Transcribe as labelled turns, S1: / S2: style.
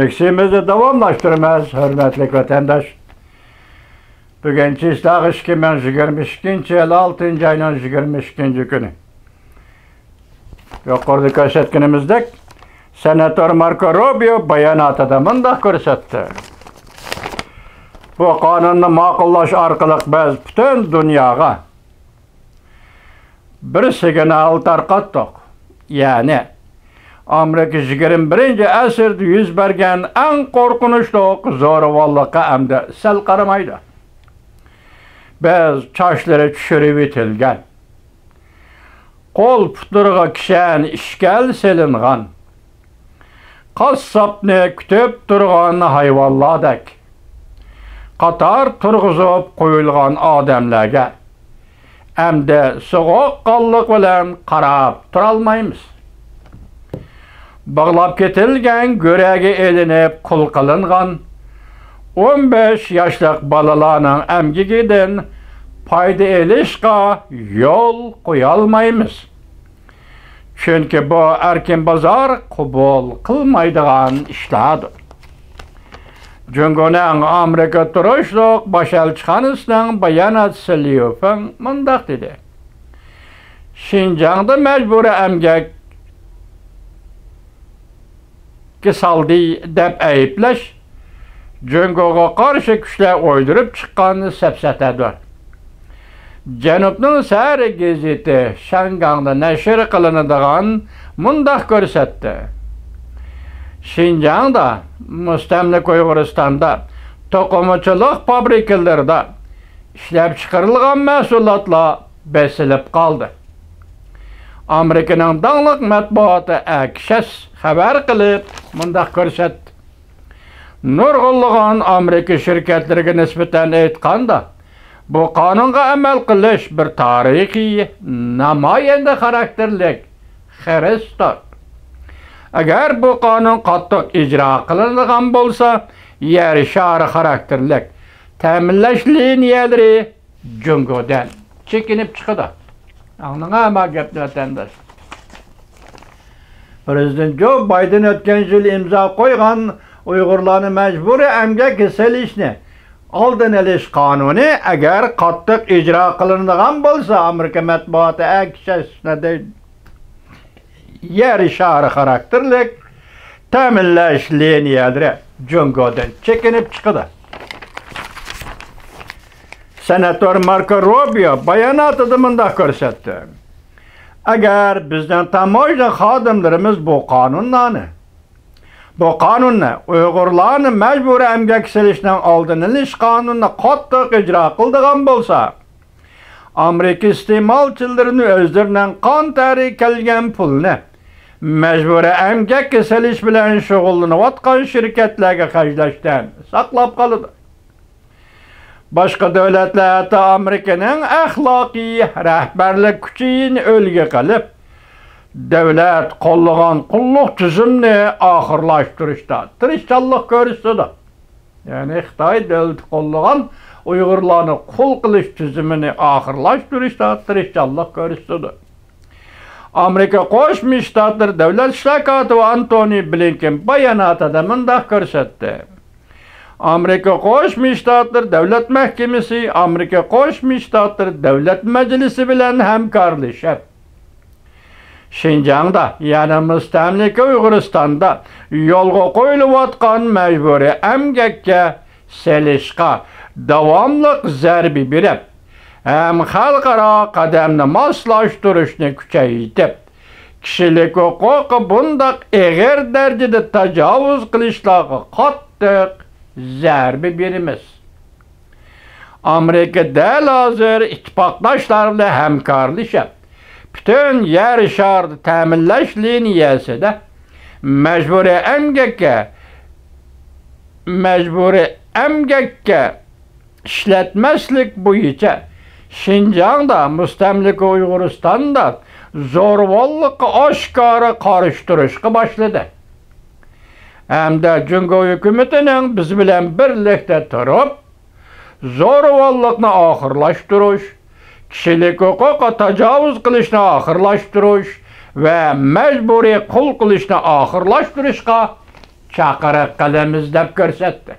S1: Leksimizni davomlashtiramiz, hurmatli vatandosh. Bugun Chiztaq 2022-yil 6-oyning 22-kuni. Yuqorida ko'rsatganimizdek, senator Marco Rubio bayonotida bunday ko'rsatdi. Bu qonunni ma'qullash orqali biz butun dunyoga bir signal tarqatdik. Ya'ni Amerika 21-asrda yuz bergan eng qo'rqinchli zo'ravonlikqa hamda sal qaramaydi. Biz chochlari tushirib etilgan, qo'l puturga kishan ishkal selingan, qassobni kutib turgan hayvonlardek qator turg'izib qo'yilgan odamlarga hamda sovuqqonlik bilan qarab turolmaymiz. Bağlab ketilgan go'ragi elinib qul qilingan 15 yoshlik balalarning amgigidan foyda olishga yo'l qo'ya olmaymiz. Chunki bu erkin bozor qabul qilmaydigan ishlardir. Jungoning Amerika turishliq bosh elchixonasining bayonotchisi Liu Feng mundaq dedi. Xinjiangda majburiy emgak saldi deb ayıplash Jungoga qarshi kuchlar o'ydirib chiqqan safsatadir. Janubning Sari gazeti Shangangda nashr qilinadigan mundaq ko'rsatdi. Xinjiangda, mustamlik Uyg'uristonda to'qimachilik fabrikalarida ishlab chiqarilgan mahsulotlar besilib qoldi. Amerikaning davlat matbuoti Axios xabar qilib mundaq ko'rsatdi. Nurg'unlagan Amerika shirkatlariga nisbatan aytganda, bu qonunga amal qilish bir tarixiy namoyanda xarakterlik xarajdir. Agar bu qonun qattiq ijro qilinadigan bo'lsa, yer shari xarakterlik ta'minlash liniyalari Jungodan chekinib chiqadi. Anlama gapni vatandosh. Prezident Joe Biden o'tgan yil imzo qo'ygan Uyg'urlarni majburiy emgak solishni oldin olish qonuni agar qattiq ijro qilinadigan bo'lsa, Amerika matbuoti Axios'da yer shari xarakterlik ta'minlash liniyalari Jungodan chekinib chiqadi. Senator Marco Rubio bayonotida mundaq ko'rsatdi. Agar bizning tamoyil xodimlarimiz bu qonunni Uyg'urlarni majburiy emgak solishning oldini olish qonunini qattiq ijro qiladigan bo'lsa, Amerika iste'molchilarining o'zlarining qon tari kelgan pulni majburiy emgak solish bilan shug'ullanayotgan shirkatlarga xarjlashdan saqlab qoladi. Boshqa davlatlar Amerikaning axloqiy rahbarlik kuchini o'lga qilib, davlat qo'llagan qulluq tizimini oxirlashtirishda tirishchilik ko'rsatdi. Ya'ni Xitoy davlat qo'llagan Uyg'urlarni qul qilish tizimini oxirlashtirishda tirishchilik ko'rsatdi. Amerika Qo'shma Shtatlar davlat ishlar kotibi Antony Blinken bayonotida mundaq ko'rsatdi. Amerika Qo'shma Shtatlar davlat mahkamasi Amerika Qo'shma Shtatlar davlat majlisi bilan hamkorlashib, Xinjiangda, ya'ni mustamlika Uyg'uristonda yo'lga qo'yilayotgan majburiy emgakka solishga davomli zarba berib, ham xalqaro qadamni moslashtirishni kuchaytirib, kishilik huquqi bundaq og'ir darajada tajovuz qilishlarga qattiq zarba beramiz. Amerika dal hozir ittifoqdoshlar bilan hamkorlashib, butun yer sharni ta'minlash liniyasida majburiy emgakka ishlatmaslik bo'yicha Xinjiangda, mustamlika Uyg'uristonda zo'ravonlikqa oshkora qarshi boshladi. Hamda Jungo hukumatining biz bilan birlikda turib, zo'ravonlikni oxirlashtirish, kishilik huquqqa tajovuz qilishni oxirlashtirish va majburiy qul qilishni oxirlashtirishga chaqiriq qilamiz deb ko'rsatdi.